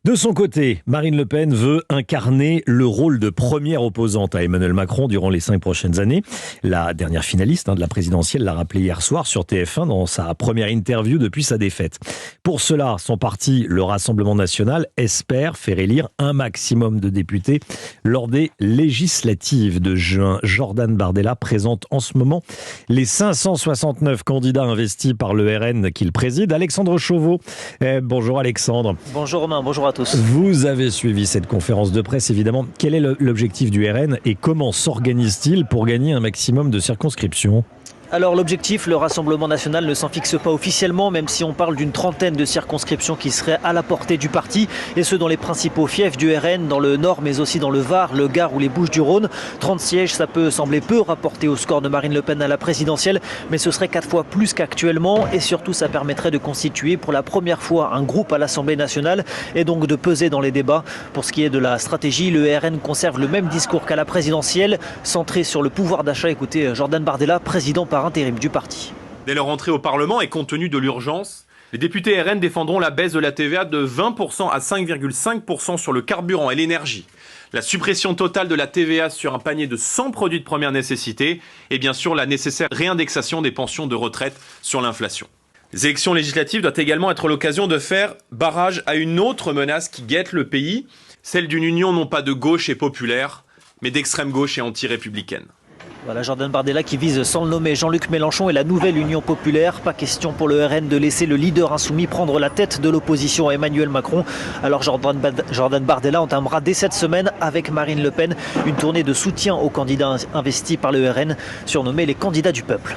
De son côté, Marine Le Pen veut incarner le rôle de première opposante à Emmanuel Macron durant les 5 prochaines années. La dernière finaliste de la présidentielle l'a rappelé hier soir sur TF1 dans sa première interview depuis sa défaite. Pour cela, son parti, le Rassemblement national, espère faire élire un maximum de députés lors des législatives de juin. Jordan Bardella présente en ce moment les 569 candidats investis par le RN qu'il préside. Alexandre Chauveau. Bonjour Alexandre. Bonjour Romain, bonjour à tous. Vous avez suivi cette conférence de presse, évidemment. Quel est l'objectif du RN et comment s'organise-t-il pour gagner un maximum de circonscriptions ? Alors l'objectif, le Rassemblement national ne s'en fixe pas officiellement, même si on parle d'une trentaine de circonscriptions qui seraient à la portée du parti, et ce dans les principaux fiefs du RN, dans le Nord, mais aussi dans le Var, le Gard ou les Bouches-du-Rhône. 30 sièges, ça peut sembler peu rapporté au score de Marine Le Pen à la présidentielle, mais ce serait 4 fois plus qu'actuellement, et surtout ça permettrait de constituer pour la première fois un groupe à l'Assemblée nationale, et donc de peser dans les débats. Pour ce qui est de la stratégie, le RN conserve le même discours qu'à la présidentielle, centré sur le pouvoir d'achat. Écoutez Jordan Bardella, président par intérim du parti. Dès leur entrée au Parlement et compte tenu de l'urgence, les députés RN défendront la baisse de la TVA de 20% à 5,5% sur le carburant et l'énergie, la suppression totale de la TVA sur un panier de 100 produits de première nécessité et bien sûr la nécessaire réindexation des pensions de retraite sur l'inflation. Les élections législatives doivent également être l'occasion de faire barrage à une autre menace qui guette le pays, celle d'une union non pas de gauche et populaire, mais d'extrême gauche et anti-républicaine. Voilà Jordan Bardella qui vise sans le nommer Jean-Luc Mélenchon et la nouvelle Union populaire. Pas question pour le RN de laisser le leader insoumis prendre la tête de l'opposition à Emmanuel Macron. Alors Jordan Bardella entamera dès cette semaine avec Marine Le Pen une tournée de soutien aux candidats investis par le RN, surnommés les candidats du peuple.